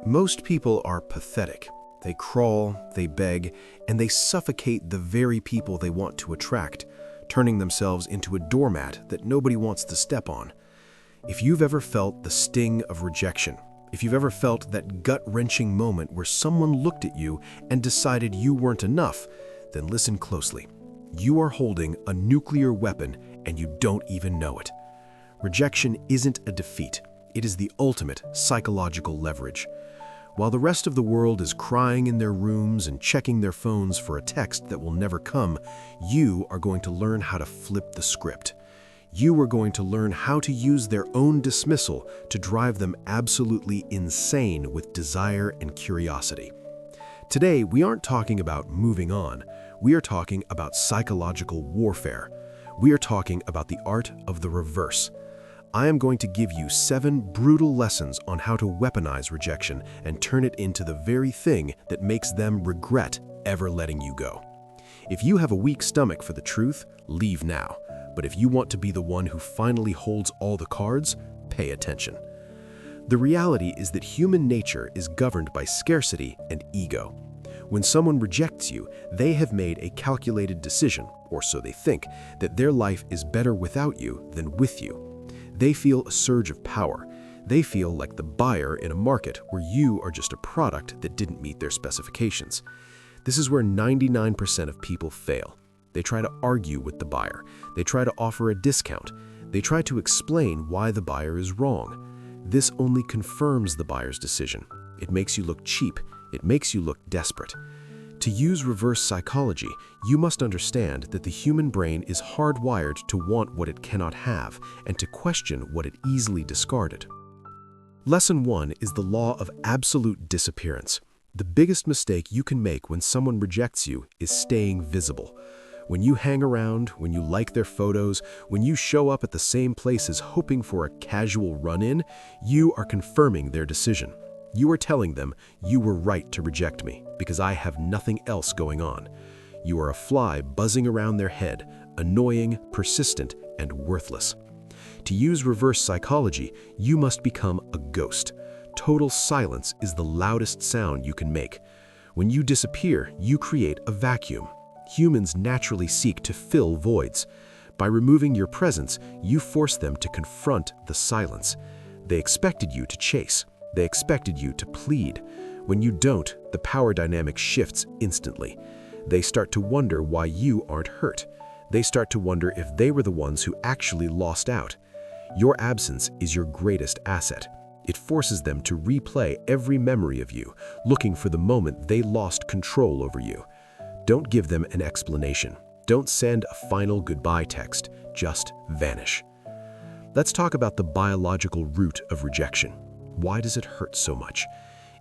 Most people are pathetic. They crawl, they beg, and they suffocate the very people they want to attract, turning themselves into a doormat that nobody wants to step on. If you've ever felt the sting of rejection, if you've ever felt that gut-wrenching moment where someone looked at you and decided you weren't enough, then listen closely. You are holding a nuclear weapon and you don't even know it. Rejection isn't a defeat. It is the ultimate psychological leverage. While the rest of the world is crying in their rooms and checking their phones for a text that will never come, you are going to learn how to flip the script. You are going to learn how to use their own dismissal to drive them absolutely insane with desire and curiosity. Today, we aren't talking about moving on. We are talking about psychological warfare. We are talking about the art of the reverse. I am going to give you 7 brutal lessons on how to weaponize rejection and turn it into the very thing that makes them regret ever letting you go. If you have a weak stomach for the truth, leave now. But if you want to be the one who finally holds all the cards, pay attention. The reality is that human nature is governed by scarcity and ego. When someone rejects you, they have made a calculated decision, or so they think, that their life is better without you than with you. They feel a surge of power. They feel like the buyer in a market where you are just a product that didn't meet their specifications. This is where 99% of people fail. They try to argue with the buyer. They try to offer a discount. They try to explain why the buyer is wrong. This only confirms the buyer's decision. It makes you look cheap. It makes you look desperate. To use reverse psychology, you must understand that the human brain is hardwired to want what it cannot have and to question what it easily discarded. Lesson 1 is the law of absolute disappearance. The biggest mistake you can make when someone rejects you is staying visible. When you hang around, when you like their photos, when you show up at the same places hoping for a casual run-in, you are confirming their decision. You are telling them, you were right to reject me because I have nothing else going on. You are a fly buzzing around their head, annoying, persistent, and worthless. To use reverse psychology, you must become a ghost. Total silence is the loudest sound you can make. When you disappear, you create a vacuum. Humans naturally seek to fill voids. By removing your presence, you force them to confront the silence. They expected you to chase. They expected you to plead. When you don't, the power dynamic shifts instantly. They start to wonder why you aren't hurt. They start to wonder if they were the ones who actually lost out. Your absence is your greatest asset. It forces them to replay every memory of you, looking for the moment they lost control over you. Don't give them an explanation. Don't send a final goodbye text. Just vanish. Let's talk about the biological root of rejection. Why does it hurt so much?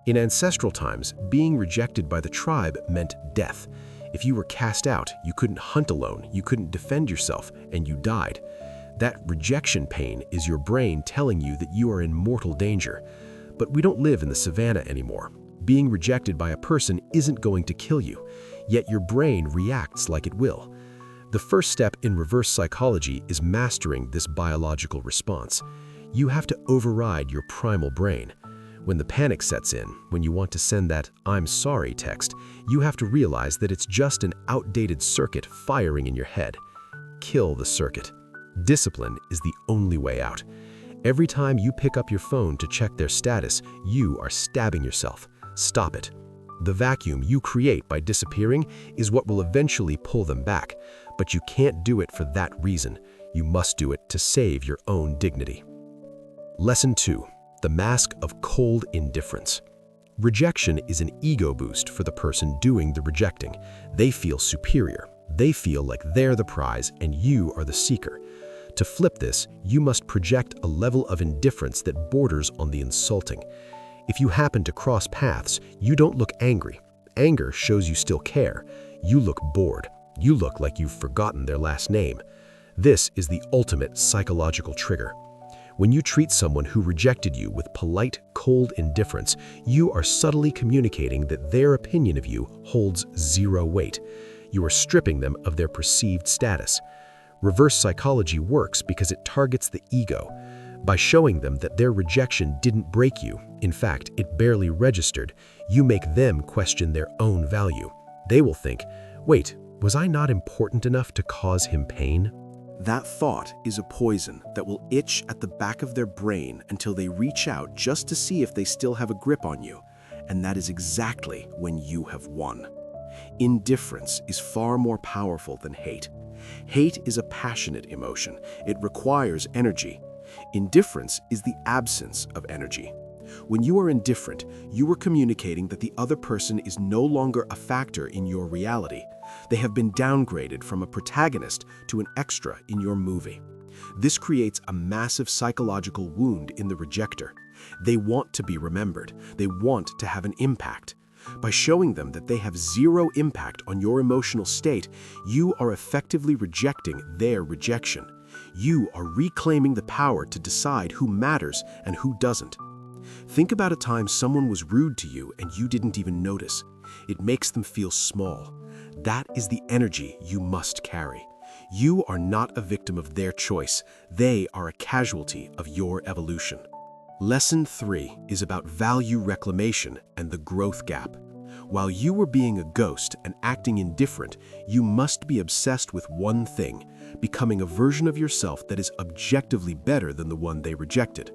In ancestral times, being rejected by the tribe meant death. If you were cast out, you couldn't hunt alone, you couldn't defend yourself, and you died. That rejection pain is your brain telling you that you are in mortal danger. But we don't live in the savannah anymore. Being rejected by a person isn't going to kill you, yet your brain reacts like it will. The first step in reverse psychology is mastering this biological response. You have to override your primal brain. When the panic sets in, when you want to send that "I'm sorry" text, you have to realize that it's just an outdated circuit firing in your head. Kill the circuit. Discipline is the only way out. Every time you pick up your phone to check their status, you are stabbing yourself. Stop it. The vacuum you create by disappearing is what will eventually pull them back, but you can't do it for that reason. You must do it to save your own dignity. Lesson 2. The mask of cold indifference. Rejection is an ego boost for the person doing the rejecting. They feel superior. They feel like they're the prize and you are the seeker. To flip this, you must project a level of indifference that borders on the insulting. If you happen to cross paths, you don't look angry. Anger shows you still care. You look bored. You look like you've forgotten their last name. This is the ultimate psychological trigger. When you treat someone who rejected you with polite, cold indifference, you are subtly communicating that their opinion of you holds zero weight. You are stripping them of their perceived status. Reverse psychology works because it targets the ego. By showing them that their rejection didn't break you, in fact, it barely registered, you make them question their own value. They will think, wait, was I not important enough to cause him pain? That thought is a poison that will itch at the back of their brain until they reach out just to see if they still have a grip on you. And that is exactly when you have won. Indifference is far more powerful than hate. Hate is a passionate emotion. It requires energy. Indifference is the absence of energy. When you are indifferent, you are communicating that the other person is no longer a factor in your reality. They have been downgraded from a protagonist to an extra in your movie. This creates a massive psychological wound in the rejecter. They want to be remembered. They want to have an impact. By showing them that they have zero impact on your emotional state, you are effectively rejecting their rejection. You are reclaiming the power to decide who matters and who doesn't. Think about a time someone was rude to you and you didn't even notice. It makes them feel small. That is the energy you must carry. You are not a victim of their choice. They are a casualty of your evolution. Lesson 3 is about value reclamation and the growth gap. While you were being a ghost and acting indifferent, you must be obsessed with one thing, becoming a version of yourself that is objectively better than the one they rejected.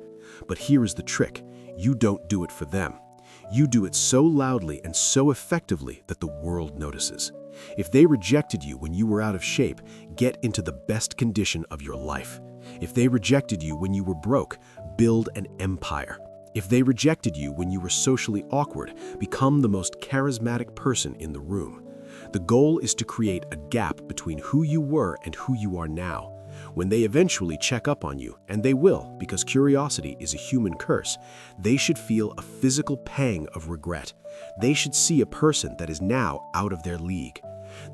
But here is the trick. You don't do it for them. You do it so loudly and so effectively that the world notices. If they rejected you when you were out of shape, get into the best condition of your life. If they rejected you when you were broke, build an empire. If they rejected you when you were socially awkward, become the most charismatic person in the room. The goal is to create a gap between who you were and who you are now. When they eventually check up on you, and they will, because curiosity is a human curse, they should feel a physical pang of regret. They should see a person that is now out of their league.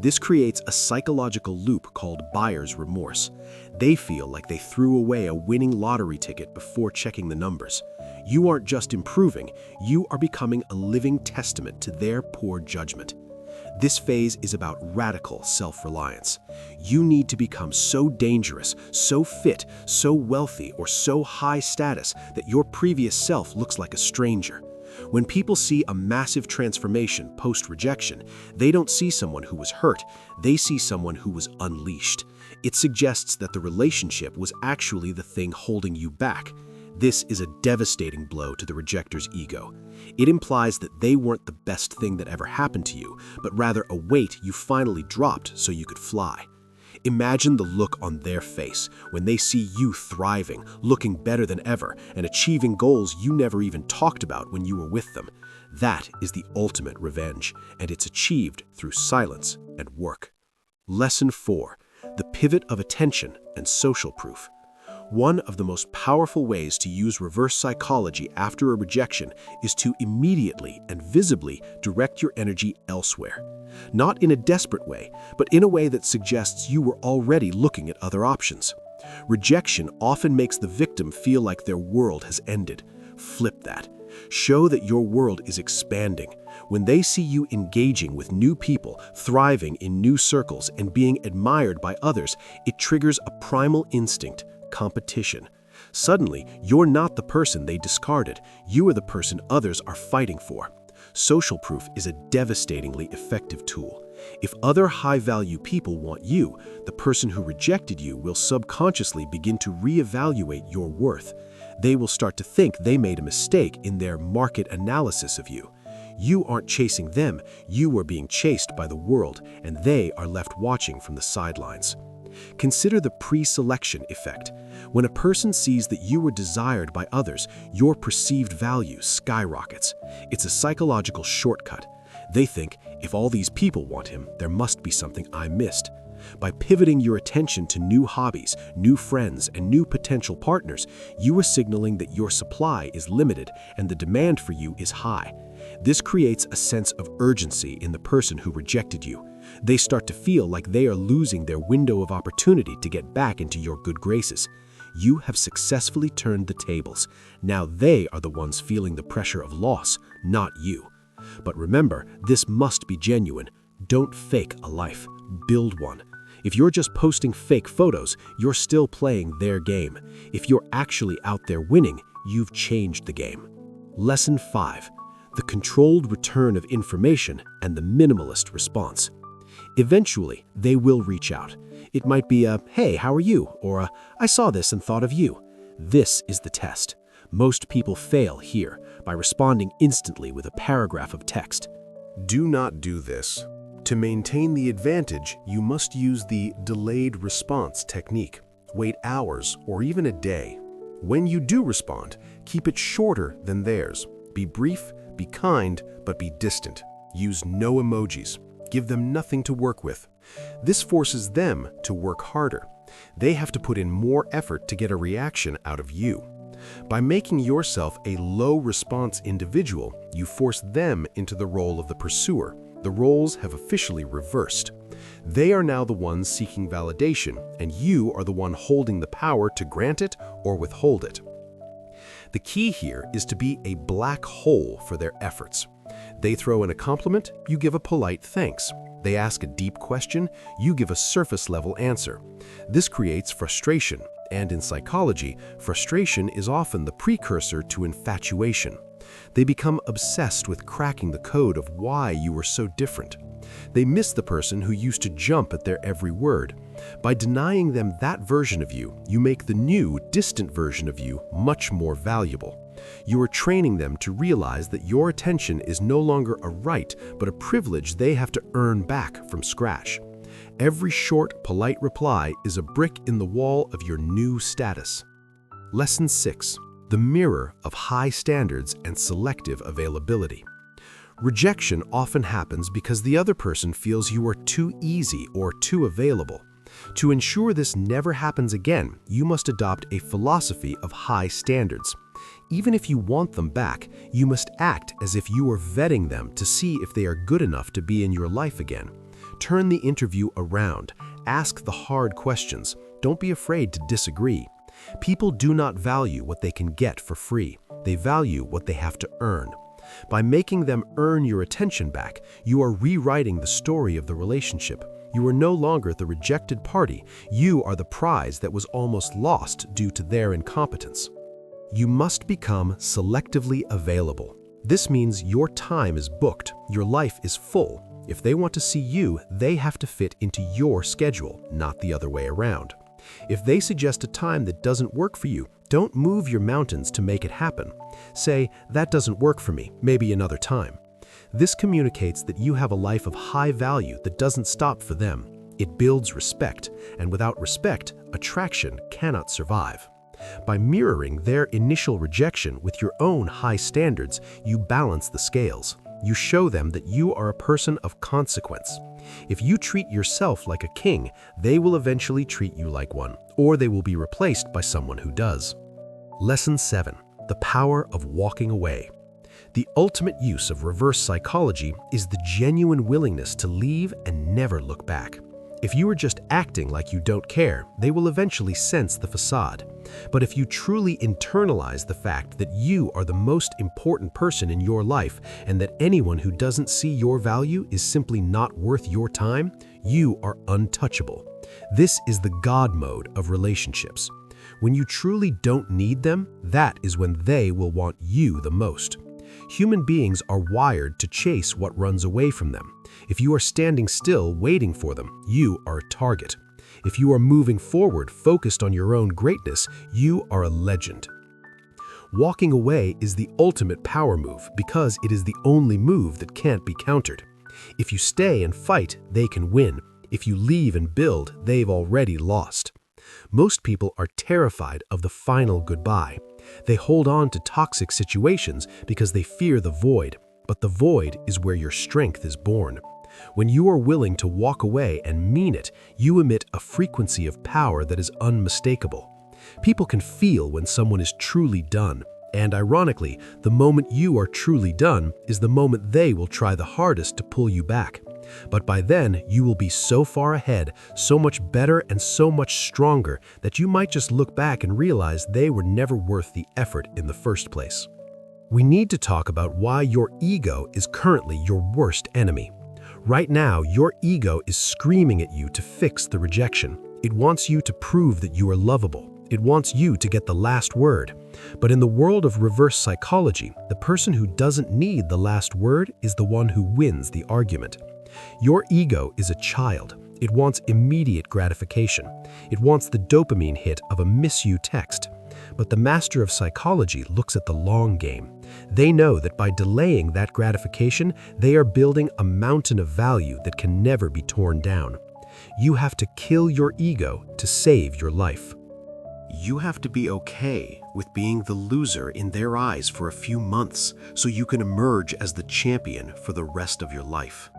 This creates a psychological loop called buyer's remorse. They feel like they threw away a winning lottery ticket before checking the numbers. You aren't just improving, you are becoming a living testament to their poor judgment. This phase is about radical self-reliance. You need to become so dangerous, so fit, so wealthy, or so high status that your previous self looks like a stranger. When people see a massive transformation post-rejection, they don't see someone who was hurt, they see someone who was unleashed. It suggests that the relationship was actually the thing holding you back. This is a devastating blow to the rejector's ego. It implies that they weren't the best thing that ever happened to you, but rather a weight you finally dropped so you could fly. Imagine the look on their face when they see you thriving, looking better than ever, and achieving goals you never even talked about when you were with them. That is the ultimate revenge, and it's achieved through silence and work. Lesson 4: the pivot of attention and social proof. One of the most powerful ways to use reverse psychology after a rejection is to immediately and visibly direct your energy elsewhere. Not in a desperate way, but in a way that suggests you were already looking at other options. Rejection often makes the victim feel like their world has ended. Flip that. Show that your world is expanding. When they see you engaging with new people, thriving in new circles, and being admired by others, it triggers a primal instinct: competition. Suddenly, you're not the person they discarded. You are the person others are fighting for. Social proof is a devastatingly effective tool. If other high-value people want you, the person who rejected you will subconsciously begin to reevaluate your worth. They will start to think they made a mistake in their market analysis of you. You aren't chasing them, you are being chased by the world, and they are left watching from the sidelines. Consider the pre-selection effect. When a person sees that you were desired by others, your perceived value skyrockets. It's a psychological shortcut. They think, if all these people want him, there must be something I missed. By pivoting your attention to new hobbies, new friends, and new potential partners, you are signaling that your supply is limited and the demand for you is high. This creates a sense of urgency in the person who rejected you. They start to feel like they are losing their window of opportunity to get back into your good graces. You have successfully turned the tables. Now they are the ones feeling the pressure of loss, not you. But remember, this must be genuine. Don't fake a life. Build one. If you're just posting fake photos, you're still playing their game. If you're actually out there winning, you've changed the game. Lesson 5. The controlled return of information and the minimalist response. Eventually, they will reach out. It might be a, "Hey, how are you?" or a, "I saw this and thought of you." This is the test. Most people fail here by responding instantly with a paragraph of text. Do not do this. To maintain the advantage, you must use the delayed response technique. Wait hours or even a day. When you do respond, keep it shorter than theirs. Be brief, be kind, but be distant. Use no emojis. Give them nothing to work with. This forces them to work harder. They have to put in more effort to get a reaction out of you. By making yourself a low-response individual, you force them into the role of the pursuer. The roles have officially reversed. They are now the ones seeking validation, and you are the one holding the power to grant it or withhold it. The key here is to be a black hole for their efforts. They throw in a compliment, you give a polite thanks. They ask a deep question, you give a surface-level answer. This creates frustration, and in psychology, frustration is often the precursor to infatuation. They become obsessed with cracking the code of why you were so different. They miss the person who used to jump at their every word. By denying them that version of you, you make the new, distant version of you much more valuable. You are training them to realize that your attention is no longer a right, but a privilege they have to earn back from scratch. Every short, polite reply is a brick in the wall of your new status. Lesson 6. The mirror of high standards and selective availability. Rejection often happens because the other person feels you are too easy or too available. To ensure this never happens again, you must adopt a philosophy of high standards. Even if you want them back, you must act as if you are vetting them to see if they are good enough to be in your life again. Turn the interview around. Ask the hard questions. Don't be afraid to disagree. People do not value what they can get for free. They value what they have to earn. By making them earn your attention back, you are rewriting the story of the relationship. You are no longer the rejected party. You are the prize that was almost lost due to their incompetence. You must become selectively available. This means your time is booked, your life is full. If they want to see you, they have to fit into your schedule, not the other way around. If they suggest a time that doesn't work for you, don't move your mountains to make it happen. Say, "That doesn't work for me, maybe another time." This communicates that you have a life of high value that doesn't stop for them. It builds respect, and without respect, attraction cannot survive. By mirroring their initial rejection with your own high standards, you balance the scales. You show them that you are a person of consequence. If you treat yourself like a king, they will eventually treat you like one, or they will be replaced by someone who does. Lesson 7. The power of walking away. The ultimate use of reverse psychology is the genuine willingness to leave and never look back. If you are just acting like you don't care, they will eventually sense the facade. But if you truly internalize the fact that you are the most important person in your life and that anyone who doesn't see your value is simply not worth your time, you are untouchable. This is the God mode of relationships. When you truly don't need them, that is when they will want you the most. Human beings are wired to chase what runs away from them. If you are standing still waiting for them, you are a target. If you are moving forward focused on your own greatness, you are a legend. Walking away is the ultimate power move because it is the only move that can't be countered. If you stay and fight, they can win. If you leave and build, they've already lost. Most people are terrified of the final goodbye. They hold on to toxic situations because they fear the void, but the void is where your strength is born. When you are willing to walk away and mean it, you emit a frequency of power that is unmistakable. People can feel when someone is truly done, and ironically, the moment you are truly done is the moment they will try the hardest to pull you back. But by then, you will be so far ahead, so much better and so much stronger that you might just look back and realize they were never worth the effort in the first place. We need to talk about why your ego is currently your worst enemy. Right now, your ego is screaming at you to fix the rejection. It wants you to prove that you are lovable. It wants you to get the last word. But in the world of reverse psychology, the person who doesn't need the last word is the one who wins the argument. Your ego is a child. It wants immediate gratification. It wants the dopamine hit of a miss you text. But the master of psychology looks at the long game. They know that by delaying that gratification, they are building a mountain of value that can never be torn down. You have to kill your ego to save your life. You have to be okay with being the loser in their eyes for a few months so you can emerge as the champion for the rest of your life.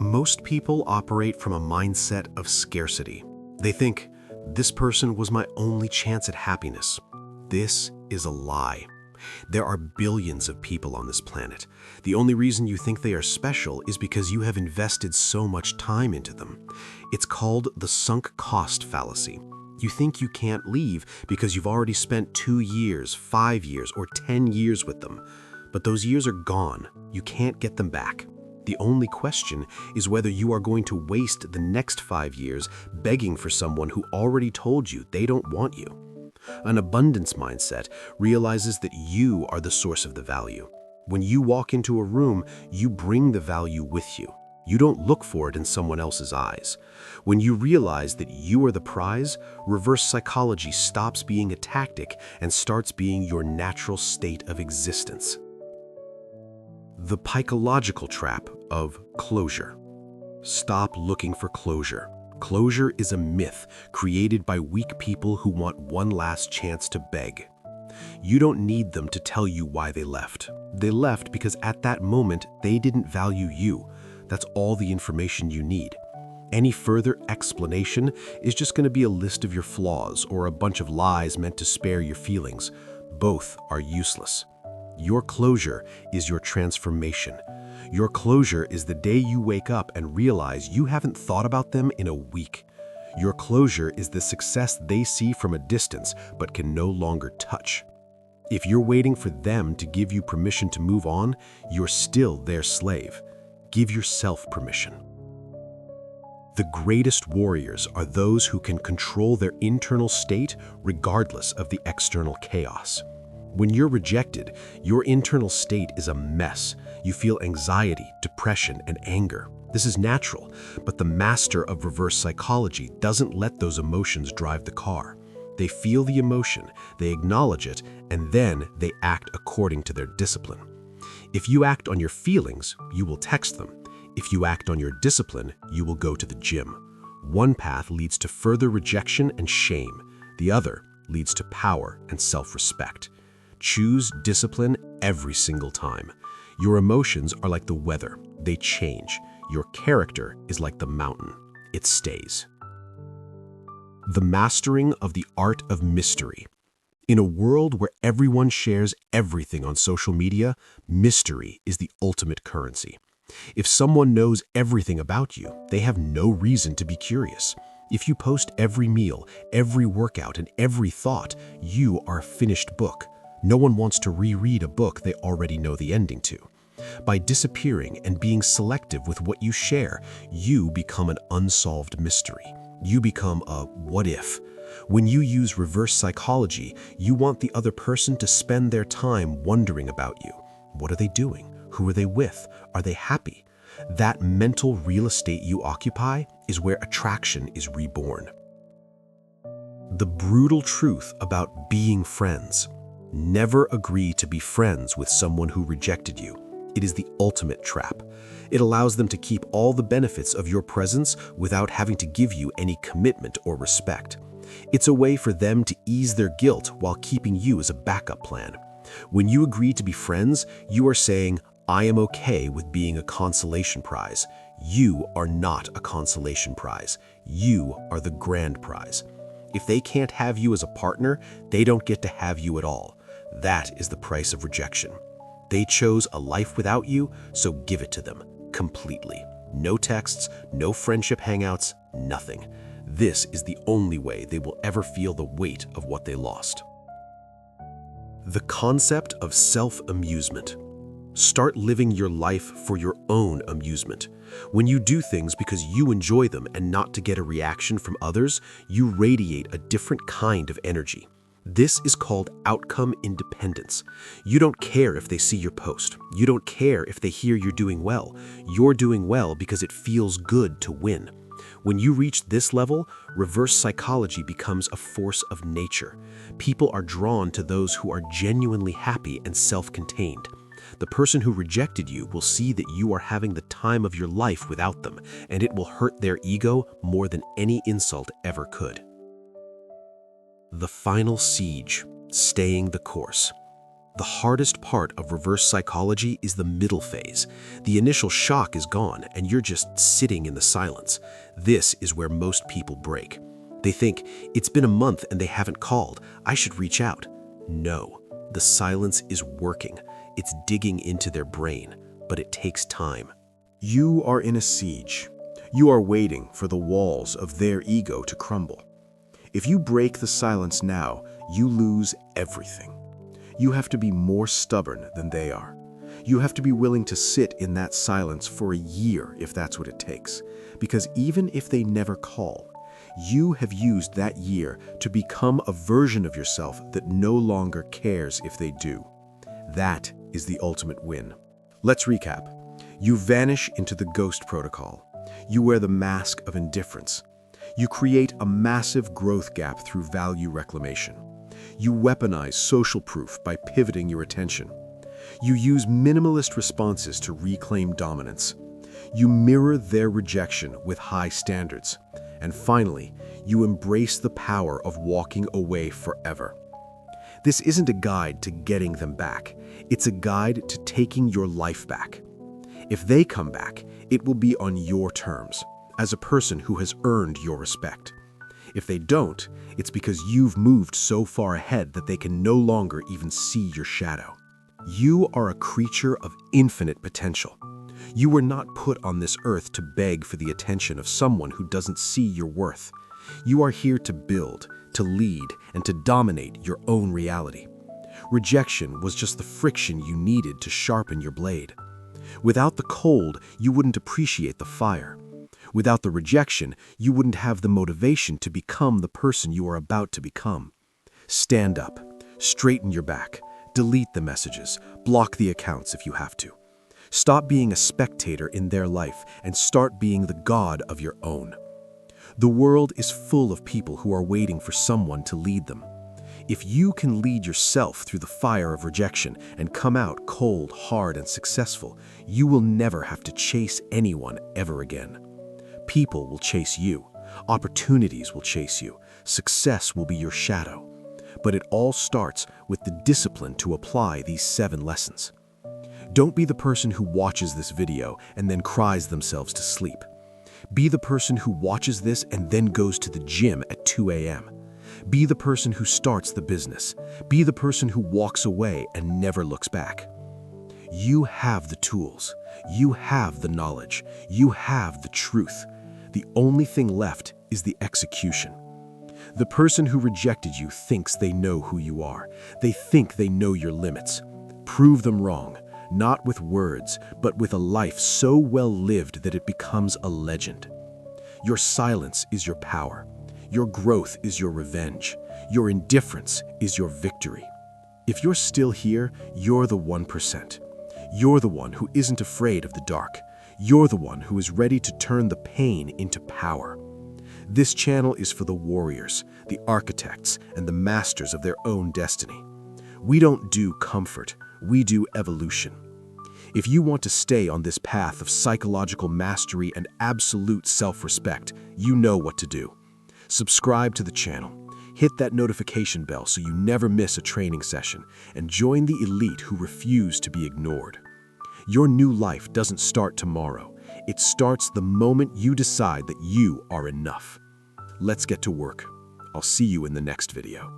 Most people operate from a mindset of scarcity. They think, this person was my only chance at happiness. This is a lie. There are billions of people on this planet. The only reason you think they are special is because you have invested so much time into them. It's called the sunk cost fallacy. You think you can't leave because you've already spent 2 years, 5 years, or 10 years with them. But those years are gone. You can't get them back. The only question is whether you are going to waste the next 5 years begging for someone who already told you they don't want you. An abundance mindset realizes that you are the source of the value. When you walk into a room, you bring the value with you. You don't look for it in someone else's eyes. When you realize that you are the prize, reverse psychology stops being a tactic and starts being your natural state of existence. The psychological trap of closure. Stop looking for closure. Closure is a myth created by weak people who want one last chance to beg. You don't need them to tell you why they left. They left because at that moment, they didn't value you. That's all the information you need. Any further explanation is just going to be a list of your flaws or a bunch of lies meant to spare your feelings. Both are useless. Your closure is your transformation. Your closure is the day you wake up and realize you haven't thought about them in a week. Your closure is the success they see from a distance but can no longer touch. If you're waiting for them to give you permission to move on, you're still their slave. Give yourself permission. The greatest warriors are those who can control their internal state regardless of the external chaos. When you're rejected, your internal state is a mess. You feel anxiety, depression, and anger. This is natural, but the master of reverse psychology doesn't let those emotions drive the car. They feel the emotion, they acknowledge it, and then they act according to their discipline. If you act on your feelings, you will text them. If you act on your discipline, you will go to the gym. One path leads to further rejection and shame. The other leads to power and self-respect. Choose discipline every single time. Your emotions are like the weather. They change. Your character is like the mountain. It stays. The mastering of the art of mystery. In a world where everyone shares everything on social media, mystery is the ultimate currency. If someone knows everything about you, they have no reason to be curious. If you post every meal, every workout, and every thought, you are a finished book. No one wants to reread a book they already know the ending to. By disappearing and being selective with what you share, you become an unsolved mystery. You become a what if. When you use reverse psychology, you want the other person to spend their time wondering about you. What are they doing? Who are they with? Are they happy? That mental real estate you occupy is where attraction is reborn. The brutal truth about being friends. Never agree to be friends with someone who rejected you. It is the ultimate trap. It allows them to keep all the benefits of your presence without having to give you any commitment or respect. It's a way for them to ease their guilt while keeping you as a backup plan. When you agree to be friends, you are saying, I am okay with being a consolation prize. You are not a consolation prize. You are the grand prize. If they can't have you as a partner, they don't get to have you at all. That is the price of rejection. They chose a life without you, so give it to them, completely. No texts, no friendship hangouts, nothing. This is the only way they will ever feel the weight of what they lost. The concept of self-amusement. Start living your life for your own amusement. When you do things because you enjoy them and not to get a reaction from others, you radiate a different kind of energy. This is called outcome independence. You don't care if they see your post. You don't care if they hear you're doing well. You're doing well because it feels good to win. When you reach this level, reverse psychology becomes a force of nature. People are drawn to those who are genuinely happy and self-contained. The person who rejected you will see that you are having the time of your life without them, and it will hurt their ego more than any insult ever could. The final siege, staying the course. The hardest part of reverse psychology is the middle phase. The initial shock is gone, and you're just sitting in the silence. This is where most people break. They think, it's been a month and they haven't called. I should reach out. No, the silence is working. It's digging into their brain, but it takes time. You are in a siege. You are waiting for the walls of their ego to crumble. If you break the silence now, you lose everything. You have to be more stubborn than they are. You have to be willing to sit in that silence for a year if that's what it takes. Because even if they never call, you have used that year to become a version of yourself that no longer cares if they do. That is the ultimate win. Let's recap. You vanish into the ghost protocol. You wear the mask of indifference. You create a massive growth gap through value reclamation. You weaponize social proof by pivoting your attention. You use minimalist responses to reclaim dominance. You mirror their rejection with high standards. And finally, you embrace the power of walking away forever. This isn't a guide to getting them back. It's a guide to taking your life back. If they come back, it will be on your terms, as a person who has earned your respect. If they don't, it's because you've moved so far ahead that they can no longer even see your shadow. You are a creature of infinite potential. You were not put on this earth to beg for the attention of someone who doesn't see your worth. You are here to build, to lead, and to dominate your own reality. Rejection was just the friction you needed to sharpen your blade. Without the cold, you wouldn't appreciate the fire. Without the rejection, you wouldn't have the motivation to become the person you are about to become. Stand up, straighten your back, delete the messages, block the accounts if you have to. Stop being a spectator in their life and start being the god of your own. The world is full of people who are waiting for someone to lead them. If you can lead yourself through the fire of rejection and come out cold, hard, and successful, you will never have to chase anyone ever again. People will chase you. Opportunities will chase you. Success will be your shadow. But it all starts with the discipline to apply these 7 lessons. Don't be the person who watches this video and then cries themselves to sleep. Be the person who watches this and then goes to the gym at 2 a.m. Be the person who starts the business. Be the person who walks away and never looks back. You have the tools. You have the knowledge. You have the truth. The only thing left is the execution. The person who rejected you thinks they know who you are. They think they know your limits. Prove them wrong, not with words, but with a life so well lived that it becomes a legend. Your silence is your power. Your growth is your revenge. Your indifference is your victory. If you're still here, you're the 1%. You're the one who isn't afraid of the dark. You're the one who is ready to turn the pain into power. This channel is for the warriors, the architects, and the masters of their own destiny. We don't do comfort, we do evolution. If you want to stay on this path of psychological mastery and absolute self-respect, you know what to do. Subscribe to the channel, hit that notification bell so you never miss a training session, and join the elite who refuse to be ignored. Your new life doesn't start tomorrow. It starts the moment you decide that you are enough. Let's get to work. I'll see you in the next video.